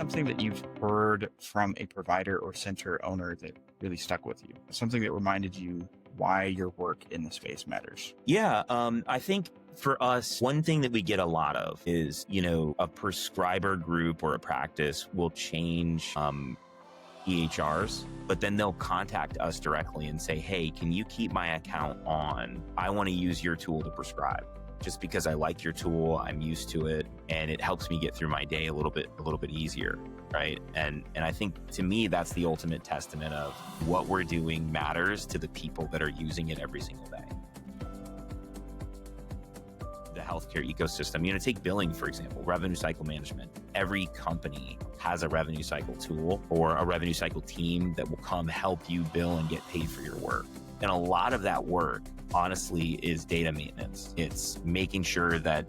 something that you've heard from a provider or center owner that really stuck with you? Something that reminded you why your work in the space matters? Yeah, I think for us, one thing that we get a lot of is, a prescriber group or a practice will change EHRs, but then they'll contact us directly and say, hey, can you keep my account on? I want to use your tool to prescribe. Just because I like your tool, I'm used to it, and it helps me get through my day a little bit easier, right? And I think to me, that's the ultimate testament of what we're doing matters to the people that are using it every single day. The healthcare ecosystem, take billing, for example, revenue cycle management. Every company has a revenue cycle tool or a revenue cycle team that will come help you bill and get paid for your work. And a lot of that work, honestly, is data maintenance. It's making sure that,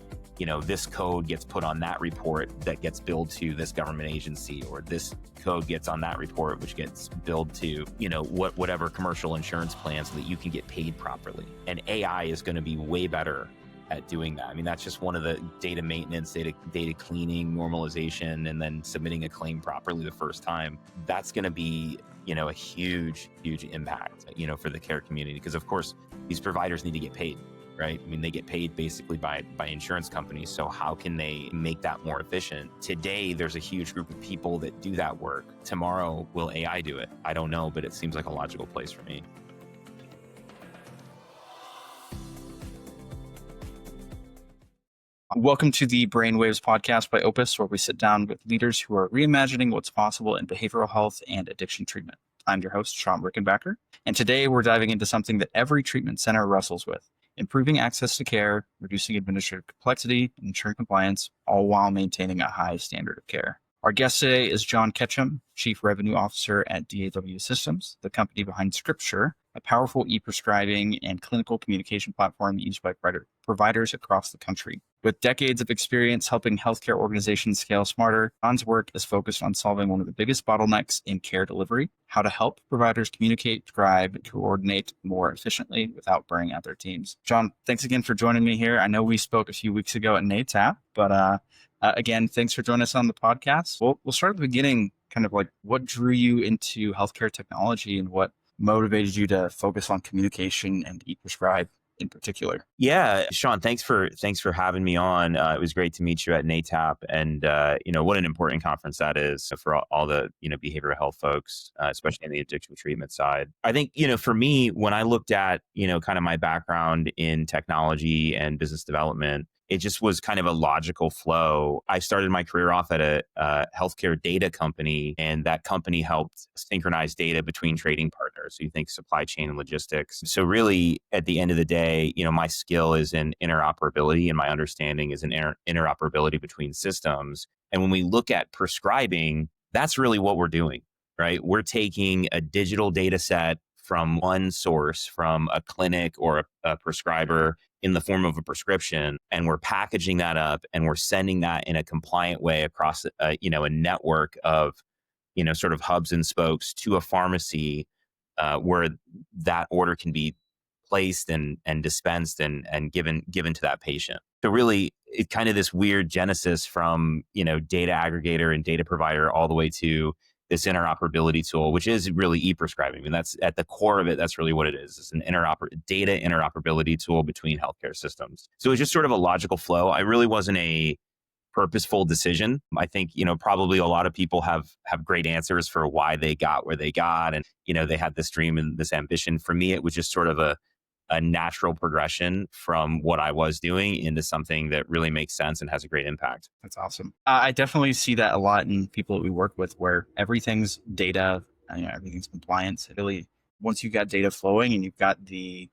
this code gets put on that report that gets billed to this government agency, or this code gets on that report, which gets billed to, whatever commercial insurance plan, so that you can get paid properly. And AI is going to be way better at doing that. I mean, that's just one of the data maintenance, data cleaning, normalization, and then submitting a claim properly the first time. That's going to be, a huge impact, for the care community. Because of course, these providers need to get paid, right? I mean, they get paid basically by insurance companies. So how can they make that more efficient? Today, there's a huge group of people that do that work. Tomorrow, will AI do it? I don't know, but it seems like a logical place for me. Welcome to the Brainwaves podcast by Opus, where we sit down with leaders who are reimagining what's possible in behavioral health and addiction treatment. I'm your host, Sean Rickenbacker, and today we're diving into something that every treatment center wrestles with: improving access to care, reducing administrative complexity, and ensuring compliance, all while maintaining a high standard of care. Our guest today is John Ketcham, Chief Revenue Officer at DAW Systems, the company behind ScriptSure, a powerful ePrescribing and clinical communication platform used by providers across the country. With decades of experience helping healthcare organizations scale smarter, John's work is focused on solving one of the biggest bottlenecks in care delivery: how to help providers communicate, prescribe, and coordinate more efficiently without burning out their teams. John, thanks again for joining me here. I know we spoke a few weeks ago at NATAP, but again, thanks for joining us on the podcast. We'll start at the beginning, kind of like what drew you into healthcare technology and what motivated you to focus on communication and ePrescribe in particular. Yeah, Sean, thanks for having me on. It was great to meet you at NATAP, and what an important conference that is for all the behavioral health folks, especially on the addiction treatment side. I think for me, when I looked at kind of my background in technology and business development, it just was kind of a logical flow. I started my career off at a healthcare data company, and that company helped synchronize data between trading partners. So you think supply chain and logistics. So really, at the end of the day, my skill is in interoperability, and my understanding is in interoperability between systems. And when we look at prescribing, that's really what we're doing, right? We're taking a digital data set from one source, from a clinic or a prescriber, in the form of a prescription, and we're packaging that up and we're sending that in a compliant way across a network of sort of hubs and spokes to a pharmacy where that order can be placed and dispensed and given to that patient. So really, it's kind of this weird genesis from data aggregator and data provider all the way to this interoperability tool, which is really ePrescribing. I mean, that's at the core of it. That's really what it is. It's an data interoperability tool between healthcare systems. So it's just sort of a logical flow. I really wasn't a purposeful decision. I think, probably a lot of people have great answers for why they got where they got. And, they had this dream and this ambition. For me, it was just sort of a natural progression from what I was doing into something that really makes sense and has a great impact. That's awesome. I definitely see that a lot in people that we work with, where everything's data, everything's compliance. Really, once you've got data flowing and you've got the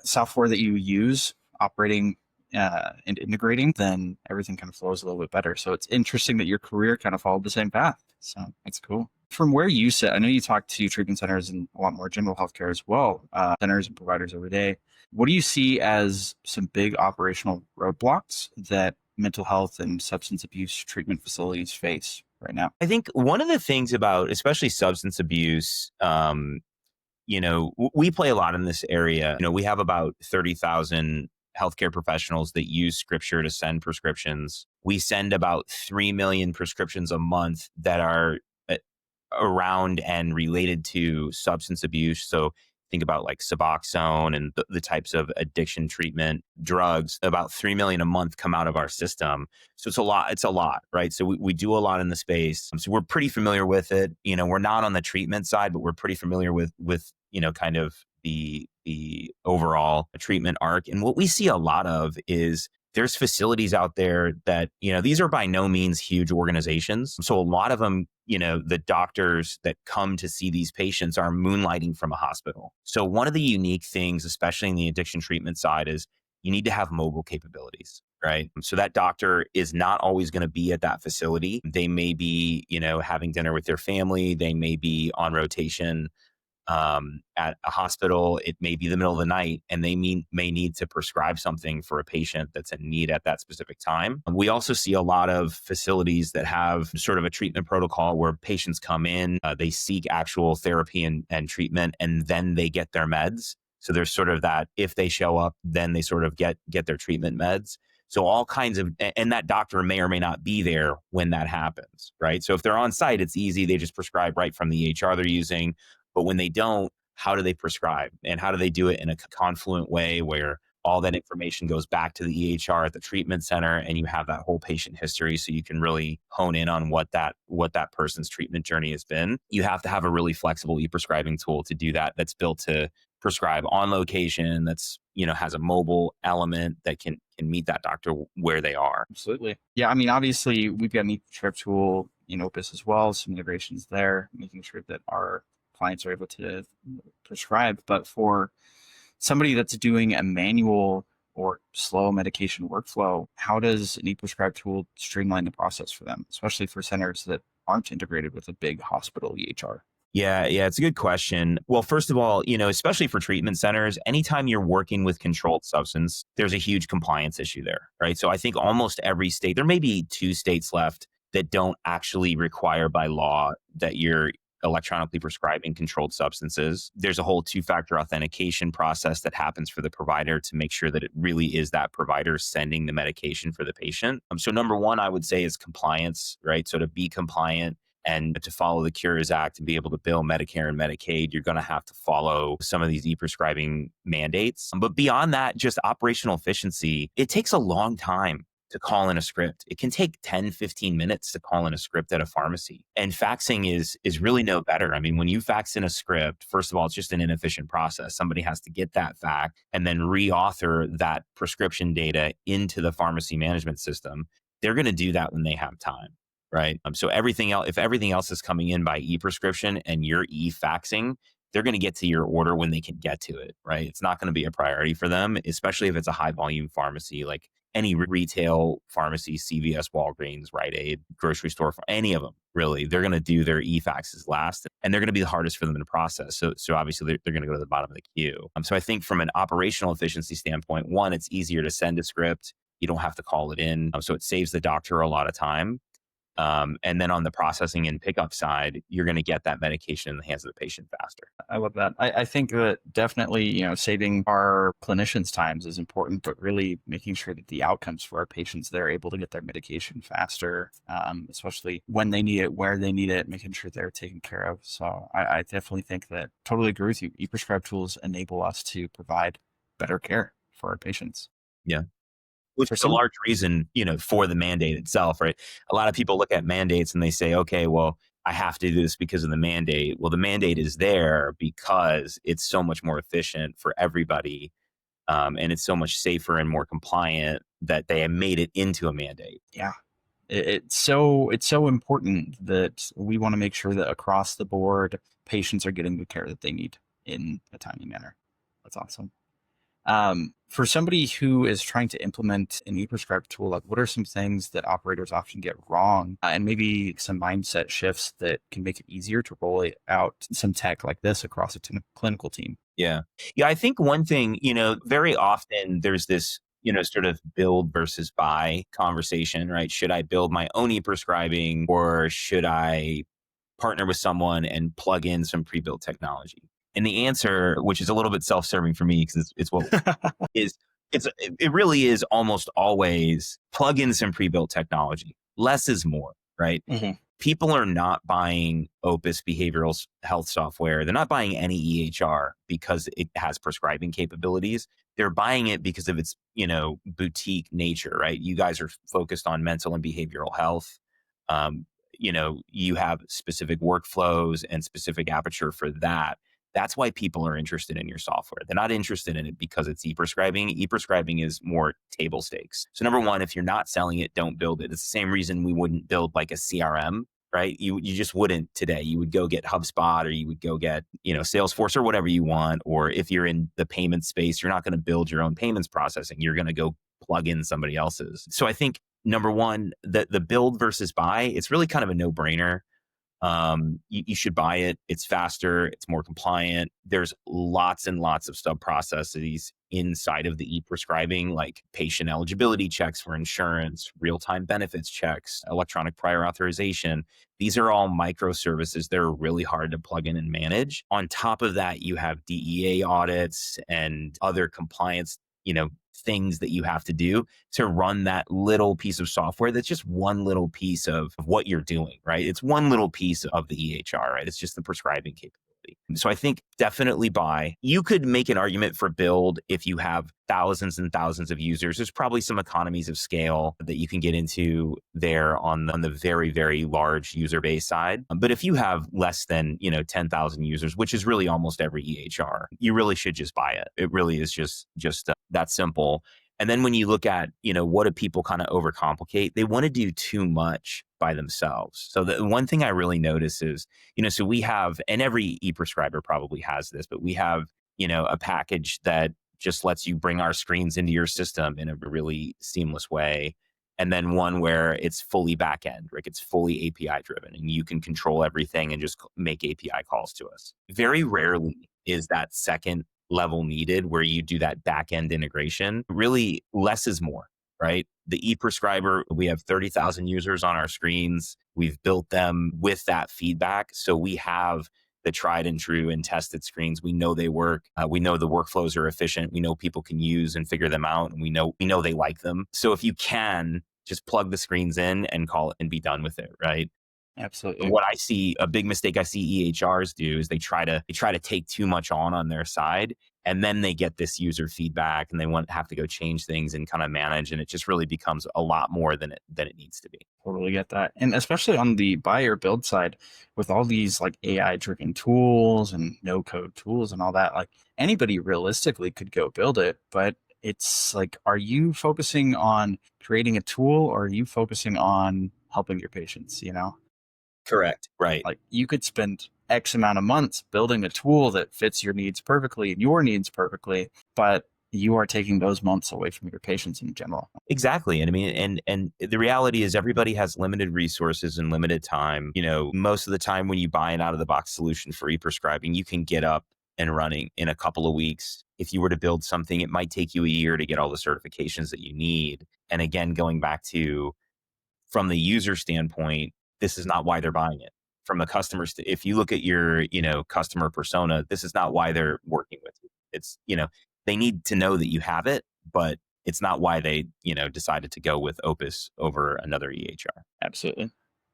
software that you use operating and integrating, then everything kind of flows a little bit better. So it's interesting that your career kind of followed the same path. So that's cool. From where you sit, I know you talk to treatment centers and a lot more general healthcare as well, centers and providers every day. What do you see as some big operational roadblocks that mental health and substance abuse treatment facilities face right now? I think one of the things about, especially substance abuse, we play a lot in this area. We have about 30,000 healthcare professionals that use ScriptSure to send prescriptions. We send about 3 million prescriptions a month that are around and related to substance abuse. So think about like Suboxone and the types of addiction treatment drugs. About 3 million a month come out of our system. So it's a lot. It's a lot, right? So we do a lot in the space. So we're pretty familiar with it. We're not on the treatment side, but we're pretty familiar with kind of the overall treatment arc. And what we see a lot of is there's facilities out there that, these are by no means huge organizations. So a lot of them, the doctors that come to see these patients are moonlighting from a hospital. So one of the unique things, especially in the addiction treatment side, is you need to have mobile capabilities, right? So that doctor is not always going to be at that facility. They may be, having dinner with their family. They may be on rotation at a hospital. It may be the middle of the night, and they may need to prescribe something for a patient that's in need at that specific time. We also see a lot of facilities that have sort of a treatment protocol where patients come in, they seek actual therapy and treatment, and then they get their meds. So there's sort of that, if they show up, then they sort of get their treatment meds. So all kinds of, and that doctor may or may not be there when that happens, right? So if they're on site, it's easy. They just prescribe right from the EHR they're using. But when they don't, how do they prescribe? And how do they do it in a confluent way where all that information goes back to the EHR at the treatment center, and you have that whole patient history so you can really hone in on what that person's treatment journey has been? You have to have a really flexible e-prescribing tool to do that, that's built to prescribe on location, that's, has a mobile element that can meet that doctor where they are. Absolutely. Yeah, I mean, obviously, we've got an ePrescribe tool in Opus as well, some integrations there, making sure that our clients are able to prescribe. But for somebody that's doing a manual or slow medication workflow, how does an ePrescribe tool streamline the process for them, especially for centers that aren't integrated with a big hospital EHR? Yeah, it's a good question. Well, first of all, especially for treatment centers, anytime you're working with controlled substance, there's a huge compliance issue there, right? So I think almost every state, there may be 2 states left that don't actually require by law that you're electronically prescribing controlled substances. There's a whole 2-factor authentication process that happens for the provider to make sure that it really is that provider sending the medication for the patient. So number one, I would say, is compliance, right? So to be compliant and to follow the Cures Act and be able to bill Medicare and Medicaid, you're going to have to follow some of these e-prescribing mandates. But beyond that, just operational efficiency, it takes a long time to call in a script. It can take 10, 15 minutes to call in a script at a pharmacy. And faxing is really no better. I mean, when you fax in a script, first of all, it's just an inefficient process. Somebody has to get that fax and then reauthor that prescription data into the pharmacy management system. They're going to do that when they have time, right? So everything else, if everything else is coming in by e-prescription and you're e-faxing, they're going to get to your order when they can get to it, right? It's not going to be a priority for them, especially if it's a high volume pharmacy, like any retail pharmacy, CVS, Walgreens, Rite Aid, grocery store, any of them, really. They're going to do their e-faxes last, and they're going to be the hardest for them to process. So obviously they're going to go to the bottom of the queue. So I think from an operational efficiency standpoint, one, it's easier to send a script. You don't have to call it in. So it saves the doctor a lot of time. And then on the processing and pickup side, you're going to get that medication in the hands of the patient faster. I love that. I think that definitely, saving our clinicians' times is important, but really making sure that the outcomes for our patients, they're able to get their medication faster, especially when they need it, where they need it, making sure they're taken care of. So I definitely think that, totally agree with you. ePrescribe tools enable us to provide better care for our patients. Yeah. Which is a large reason, for the mandate itself, right? A lot of people look at mandates and they say, okay, well, I have to do this because of the mandate. Well, the mandate is there because it's so much more efficient for everybody. And it's so much safer and more compliant that they have made it into a mandate. Yeah. It's so important that we want to make sure that across the board, patients are getting the care that they need in a timely manner. That's awesome. For somebody who is trying to implement an ePrescribe tool, like what are some things that operators often get wrong, and maybe some mindset shifts that can make it easier to roll out some tech like this across a clinical team? Yeah. I think one thing, very often there's this, sort of build versus buy conversation, right? Should I build my own e-prescribing, or should I partner with someone and plug in some pre-built technology? And the answer, which is a little bit self-serving for me because it's what is, It really is almost always plug in some pre-built technology. Less is more, right? Hmm. People are not buying Opus behavioral health software. They're not buying any EHR because it has prescribing capabilities. They're buying it because of its, boutique nature, right? You guys are focused on mental and behavioral health. Um, you have specific workflows and specific aperture for that. That's why people are interested in your software. They're not interested in it because it's ePrescribing. ePrescribing is more table stakes. So number one, if you're not selling it, don't build it. It's the same reason we wouldn't build like a CRM, right? You just wouldn't today. You would go get HubSpot, or you would go get, Salesforce, or whatever you want. Or if you're in the payment space, you're not going to build your own payments processing. You're going to go plug in somebody else's. So I think number one, the build versus buy, it's really kind of a no-brainer. You should buy it. It's faster. It's more compliant. There's lots and lots of sub processes inside of the e-prescribing, like patient eligibility checks for insurance, real-time benefits checks, electronic prior authorization. These are all microservices that are really hard to plug in and manage. On top of that, you have DEA audits and other compliance, things that you have to do to run that little piece of software. That's just one little piece of what you're doing, right? It's one little piece of the EHR, right? It's just the prescribing capability. So I think definitely buy. You could make an argument for build if you have thousands and thousands of users. There's probably some economies of scale that you can get into there on the very, very large user base side. But if you have less than, 10,000 users, which is really almost every EHR, you really should just buy it. It really is just that simple. And then when you look at, what do people kind of overcomplicate? They want to do too much by themselves. So the one thing I really notice is, so we have, and every e-prescriber probably has this, but we have, a package that just lets you bring our screens into your system in a really seamless way. And then one where it's fully back end, like it's fully API driven, and you can control everything and just make API calls to us. Very rarely is that second level needed where you do that back end integration. Really, less is more, right? The ePrescriber, we have 30,000 users on our screens. We've built them with that feedback. So we have the tried and true and tested screens. We know they work. We know the workflows are efficient. We know people can use and figure them out. And we know they like them. So if you can, just plug the screens in and call it and be done with it, right? Absolutely. What I see, a big mistake I see EHRs do is they try to take too much on their side, and then they get this user feedback and they have to go change things and kind of manage, and it just really becomes a lot more than it needs to be. Totally get that. And especially on the buy or build side, with all these like AI driven tools and no code tools and all that, like anybody realistically could go build it. But it's like, are you focusing on creating a tool, or are you focusing on helping your patients? Correct. Right. Like you could spend X amount of months building a tool that fits your needs perfectly and your needs perfectly, but you are taking those months away from your patients in general. Exactly. And I mean, and the reality is everybody has limited resources and limited time. Most of the time when you buy an out of the box solution for e-prescribing, you can get up and running in a couple of weeks. If you were to build something, it might take you a year to get all the certifications that you need. And again, going back to, from the user standpoint, this is not why they're buying it. From the customers, if you look at your, customer persona, this is not why they're working with you. It's, they need to know that you have it, but it's not why they, decided to go with Opus over another EHR. Absolutely.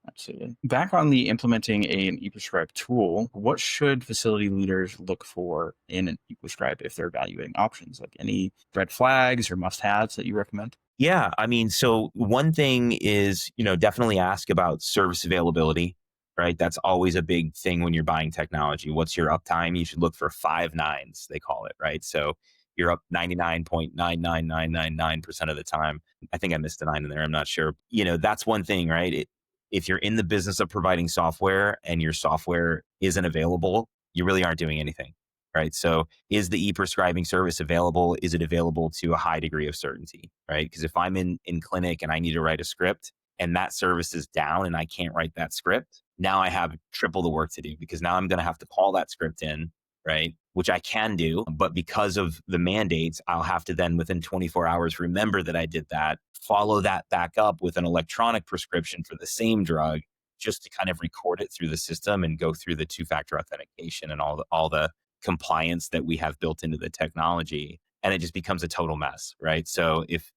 Absolutely. Back on the implementing an ePrescribe tool, what should facility leaders look for in an ePrescribe if they're evaluating options? Like any red flags or must-haves that you recommend? Yeah. I mean, so one thing is, definitely ask about service availability, right? That's always a big thing when you're buying technology. What's your uptime? You should look for 5 nines, they call it, right? So you're up 99.99999% of the time. I think I missed a 9 in there. I'm not sure. That's one thing, right? If you're in the business of providing software and your software isn't available, you really aren't doing anything, right? So is the e-prescribing service available? Is it available to a high degree of certainty, right? Because if I'm in clinic and I need to write a script and that service is down and I can't write that script, now I have triple the work to do, because now I'm going to have to call that script in, right? Which I can do, but because of the mandates, I'll have to then within 24 hours remember that I did that, follow that back up with an electronic prescription for the same drug, just to kind of record it through the system and go through the 2-factor authentication and all the compliance that we have built into the technology. and it just becomes a total mess, right? So if,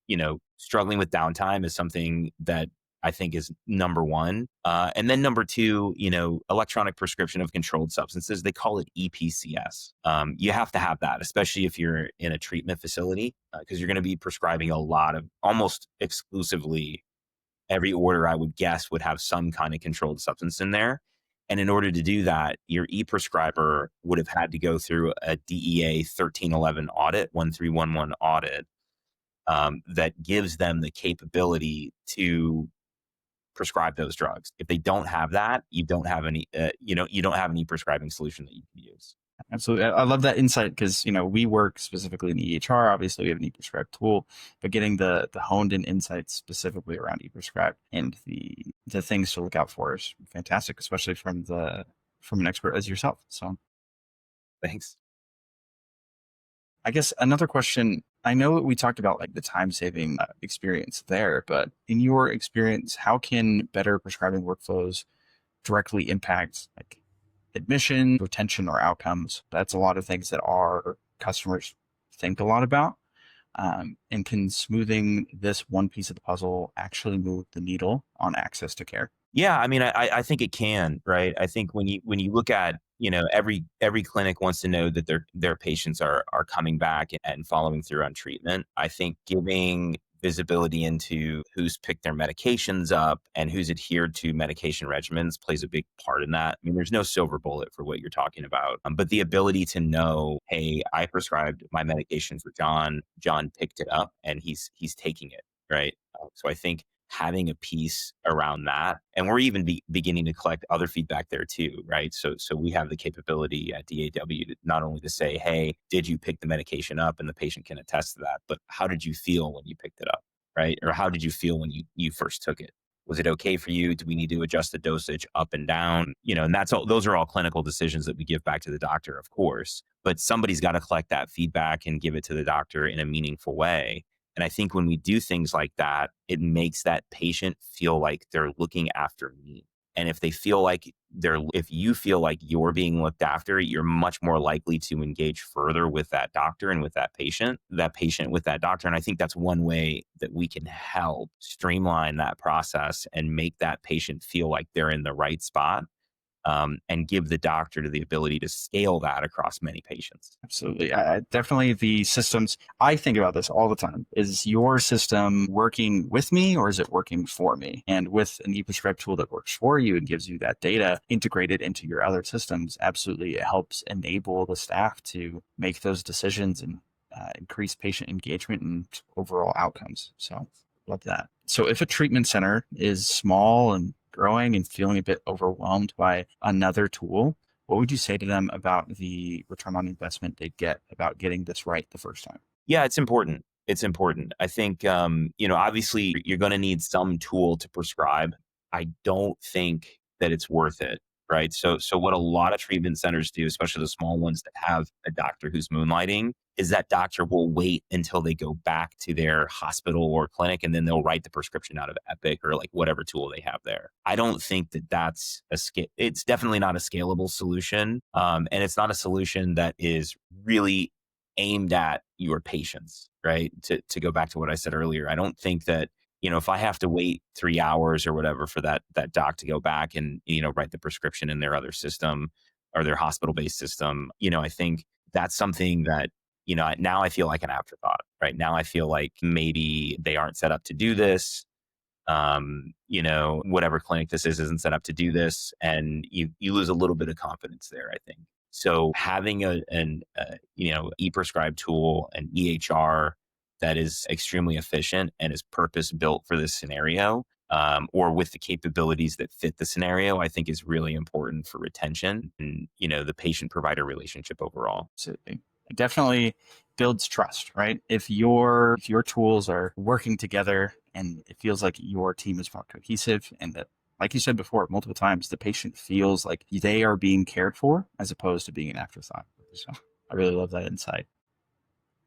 struggling with downtime is something that I think is number one. And then number two, electronic prescription of controlled substances, they call it EPCS. You have to have that, especially if you're in a treatment facility, because you're going to be prescribing a lot of, almost exclusively, every order I would guess would have some kind of controlled substance in there. And in order to do that, your e-prescriber would have had to go through a DEA 1311 audit, 1311 audit, that gives them the capability to prescribe those drugs. If they don't have that, you don't have any, you don't have any prescribing solution that you can use. Absolutely. I love that insight because, we work specifically in EHR. Obviously, we have an ePrescribe tool, but getting the honed in insights specifically around ePrescribe and the things to look out for is fantastic, especially from an expert as yourself. So Thanks. I guess another question, I know we talked about like the time saving experience there, but in your experience, how can better prescribing workflows directly impact like admission, retention, or outcomes? That's a lot of things that our customers think a lot about. And can smoothing this one piece of the puzzle actually move the needle on access to care? Yeah, I mean, I think it can, right? I think when you look at, every clinic wants to know that their patients are coming back and following through on treatment. I think giving visibility into who's picked their medications up and who's adhered to medication regimens plays a big part in that. I mean, there's no silver bullet for what you're talking about, but the ability to know, hey, I prescribed my medication for John. John picked it up and he's taking it, right? So I think having a piece around that, and we're even beginning to collect other feedback there too, right? So we have the capability at DAW to not only to say, hey, did you pick the medication up? And the patient can attest to that, but how did you feel when you picked it up, right? Or how did you feel when you first took it? Was it okay for you? Do we need to adjust the dosage up and down? And those are all clinical decisions that we give back to the doctor, of course, but somebody's got to collect that feedback and give it to the doctor in a meaningful way. And I think when we do things like that, it makes that patient feel like they're looking after me. And if you feel like you're being looked after, you're much more likely to engage further with that doctor and with that patient with that doctor. And I think that's one way that we can help streamline that process and make that patient feel like they're in the right spot. And give the doctor the ability to scale that across many patients. Absolutely. Definitely the systems. I think about this all the time. Is your system working with me or is it working for me? And with an ePrescribe tool that works for you and gives you that data integrated into your other systems, absolutely it helps enable the staff to make those decisions and increase patient engagement and overall outcomes. So love that. So if a treatment center is small and growing and feeling a bit overwhelmed by another tool, what would you say to them about the return on investment they get about getting this right the first time? Yeah, it's important. It's important. I think, obviously you're going to need some tool to prescribe. I don't think that it's worth it, right? So what a lot of treatment centers do, especially the small ones that have a doctor who's moonlighting, is that doctor will wait until they go back to their hospital or clinic and then they'll write the prescription out of Epic or like whatever tool they have there. I don't think that that's it's definitely not a scalable solution. And it's not a solution that is really aimed at your patients, right? To go back to what I said earlier, I don't think that, if I have to wait 3 hours or whatever for that doc to go back and, write the prescription in their other system or their hospital-based system, I think that's something that, now I feel like an afterthought, right? Now I feel like maybe they aren't set up to do this. Whatever clinic this isn't set up to do this. And you lose a little bit of confidence there, I think. So having an ePrescribe tool, an EHR that is extremely efficient and is purpose built for this scenario, or with the capabilities that fit the scenario, I think is really important for retention and, the patient provider relationship overall. Absolutely. It definitely builds trust, right? If your tools are working together and it feels like your team is more cohesive and that, like you said before, multiple times, the patient feels like they are being cared for as opposed to being an afterthought. So I really love that insight.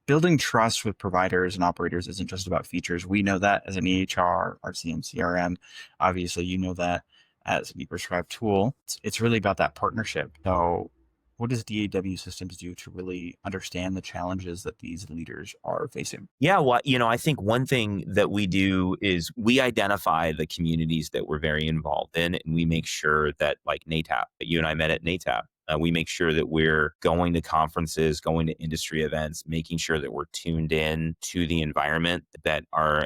Building trust with providers and operators isn't just about features. We know that as an EHR, RCM, CRM. Obviously, you know that as an ePrescribe tool. It's really about that partnership. So what does DAW Systems do to really understand the challenges that these leaders are facing? Yeah, well, I think one thing that we do is we identify the communities that we're very involved in, and we make sure that, like NATAP, you and I met at NATAP. We make sure that we're going to conferences, going to industry events, making sure that we're tuned in to the environment that our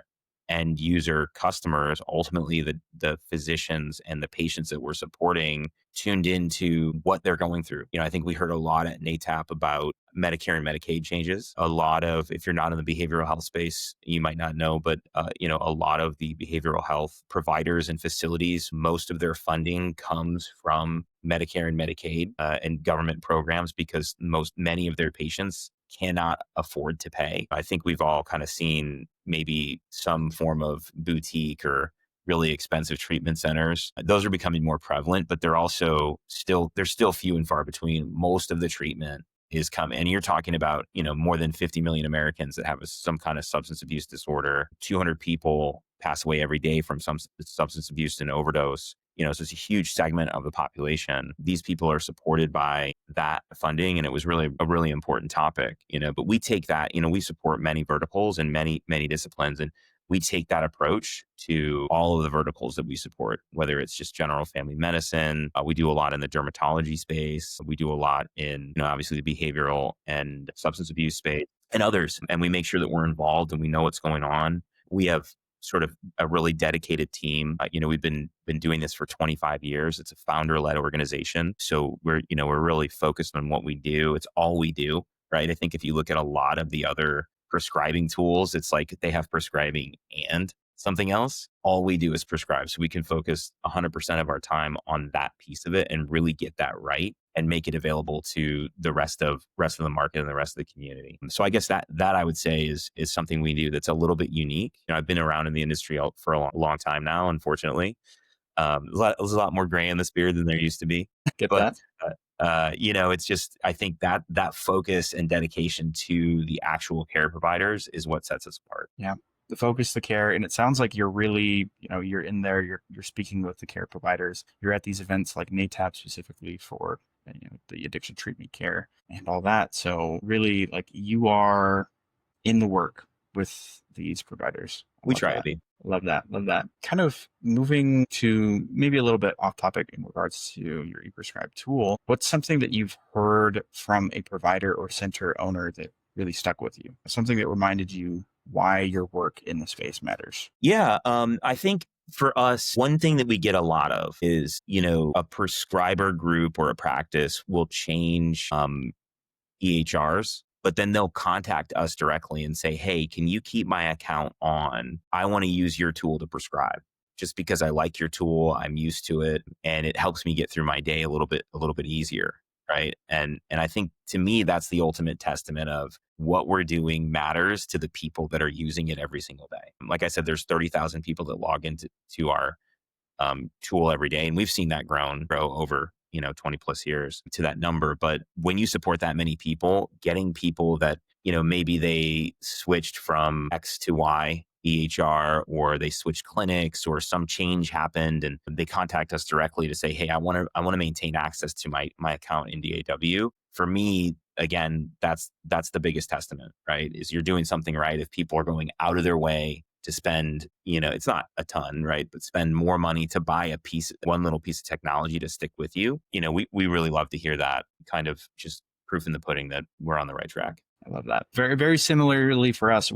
end user customers, ultimately the physicians and the patients that we're supporting, tuned into what they're going through. I think we heard a lot at NATAP about Medicare and Medicaid changes. A lot of, if you're not in the behavioral health space, you might not know, but a lot of the behavioral health providers and facilities, most of their funding comes from Medicare and Medicaid and government programs because many of their patients cannot afford to pay. I think we've all kind of seen maybe some form of boutique or really expensive treatment centers. Those are becoming more prevalent, but they're still few and far between. Most of the treatment is coming, and you're talking about, more than 50 million Americans that have some kind of substance abuse disorder. 200 people pass away every day from some substance abuse and overdose. So it's a huge segment of the population. These people are supported by that funding, and it was really a really important topic, but we take that, we support many verticals and many, many disciplines, and we take that approach to all of the verticals that we support, whether it's just general family medicine. We do a lot in the dermatology space. We do a lot in, obviously the behavioral and substance abuse space and others. And we make sure that we're involved and we know what's going on. We have sort of a really dedicated team. We've been doing this for 25 years. It's a founder-led organization. So we're really focused on what we do. It's all we do, right? I think if you look at a lot of the other prescribing tools, it's like they have prescribing and something else. All we do is prescribe. So we can focus 100% of our time on that piece of it and really get that right and make it available to the rest of the market and the rest of the community. So I guess that I would say is something we do that's a little bit unique. I've been around in the industry for a long time now, unfortunately. There's a lot more gray in this beard than there used to be. Get But that? it's just, I think that focus and dedication to the actual care providers is what sets us apart. Yeah. The focus, the care, and it sounds like you're really, you're in there, you're speaking with the care providers. You're at these events like NATAP specifically for the addiction treatment care and all that. So really, like, you are in the work with these providers. We try to be. Love that. Love that. Kind of moving to maybe a little bit off topic in regards to your ePrescribe tool. What's something that you've heard from a provider or center owner that really stuck with you? Something that reminded you why your work in the space matters? Yeah. I think for us, one thing that we get a lot of is, a prescriber group or a practice will change EHRs, but then they'll contact us directly and say, hey, can you keep my account on? I want to use your tool to prescribe just because I like your tool. I'm used to it and it helps me get through my day a little bit easier. Right. And I think to me, that's the ultimate testament of what we're doing matters to the people that are using it every single day. Like I said, there's 30,000 people that log into our tool every day. And we've seen that grow over 20 plus years to that number. But when you support that many people, getting people that, maybe they switched from X to Y EHR, or they switched clinics, or some change happened and they contact us directly to say, hey, I want to maintain access to my account in DAW. For me, again, that's the biggest testament, right? Is you're doing something right. If people are going out of their way to spend, it's not a ton, right? But spend more money to buy one little piece of technology to stick with you. We really love to hear that, kind of just proof in the pudding that we're on the right track. I love that. Very, very similarly for us,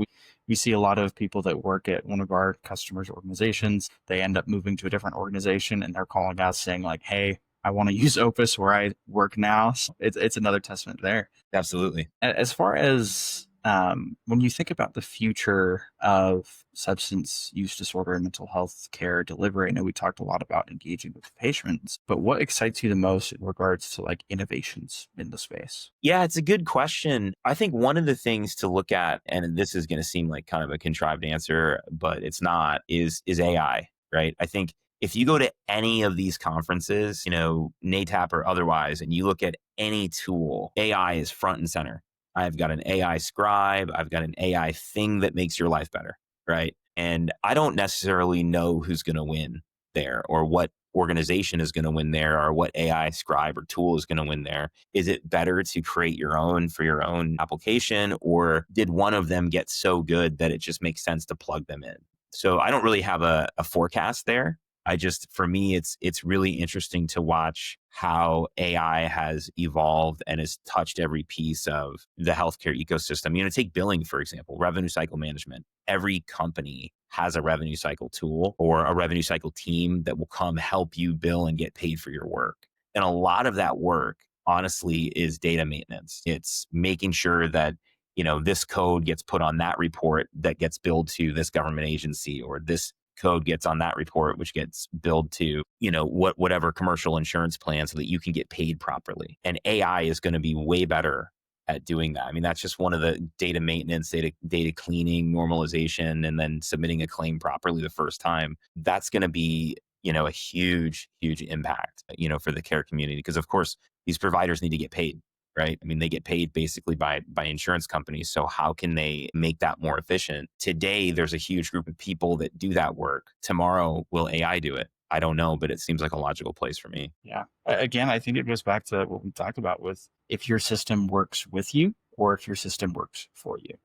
we see a lot of people that work at one of our customers' organizations. They end up moving to a different organization and they're calling us saying like, hey, I want to use Opus where I work now. So it's another testament there. Absolutely. As far as when you think about the future of substance use disorder and mental health care delivery, I know we talked a lot about engaging with patients, but what excites you the most in regards to like innovations in the space? Yeah, it's a good question. I think one of the things to look at, and this is going to seem like kind of a contrived answer, but it's not, is AI, right? I think if you go to any of these conferences, NATAP or otherwise, and you look at any tool, AI is front and center. I've got an AI scribe. I've got an AI thing that makes your life better, right? And I don't necessarily know who's going to win there, or what organization is going to win there, or what AI scribe or tool is going to win there? Is it better to create your own for your own application, or did one of them get so good that it just makes sense to plug them in? So I don't really have a forecast there. For me, it's really interesting to watch how AI has evolved and has touched every piece of the healthcare ecosystem. Take billing, for example, revenue cycle management. Every company has a revenue cycle tool or a revenue cycle team that will come help you bill and get paid for your work. And a lot of that work, honestly, is data maintenance. It's making sure that this code gets put on that report that gets billed to this government agency, or this code gets on that report, which gets billed to, whatever commercial insurance plan, so that you can get paid properly. And AI is going to be way better at doing that. That's just one of the data maintenance, data cleaning, normalization, and then submitting a claim properly the first time. That's going to be, a huge, huge impact, for the care community. Because of course, these providers need to get paid, right? They get paid basically by insurance companies. So how can they make that more efficient? Today, there's a huge group of people that do that work. Tomorrow, will AI do it? I don't know, but it seems like a logical place for me. Yeah. Again, I think it goes back to what we talked about with if your system works with you or if your system works for you.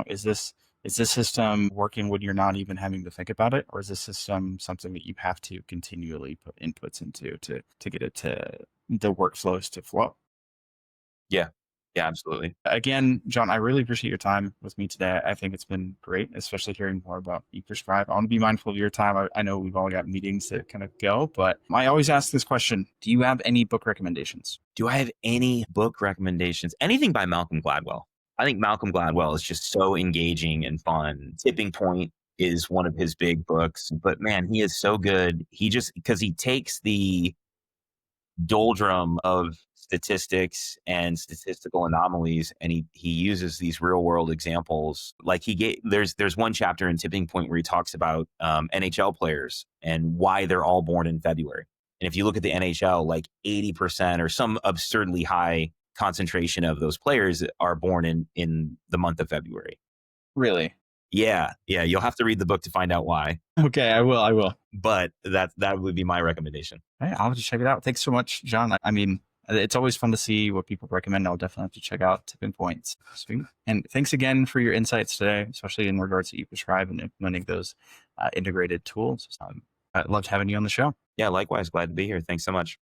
Is this system working when you're not even having to think about it? Or is this system something that you have to continually put inputs into to get it to the workflows to flow? Yeah. Yeah, absolutely. Again, John, I really appreciate your time with me today. I think it's been great, especially hearing more about ePrescribe. I want to be mindful of your time. I know we've all got meetings that kind of go, but I always ask this question. Do you have any book recommendations? Do I have any book recommendations? Anything by Malcolm Gladwell. I think Malcolm Gladwell is just so engaging and fun. Tipping Point is one of his big books, but man, he is so good. Because he takes the doldrum of statistics and statistical anomalies, and he uses these real world examples. Like there's one chapter in Tipping Point where he talks about NHL players and why they're all born in February. And if you look at the NHL, like 80% or some absurdly high concentration of those players are born in the month of February. Really? Yeah. You'll have to read the book to find out why. Okay, I will. But that would be my recommendation. Hey, I'll have to check it out. Thanks so much, John. It's always fun to see what people recommend. I'll definitely have to check out Tipping Points. And thanks again for your insights today, especially in regards to ePrescribe and implementing those integrated tools. I loved having you on the show. Yeah, likewise. Glad to be here. Thanks so much.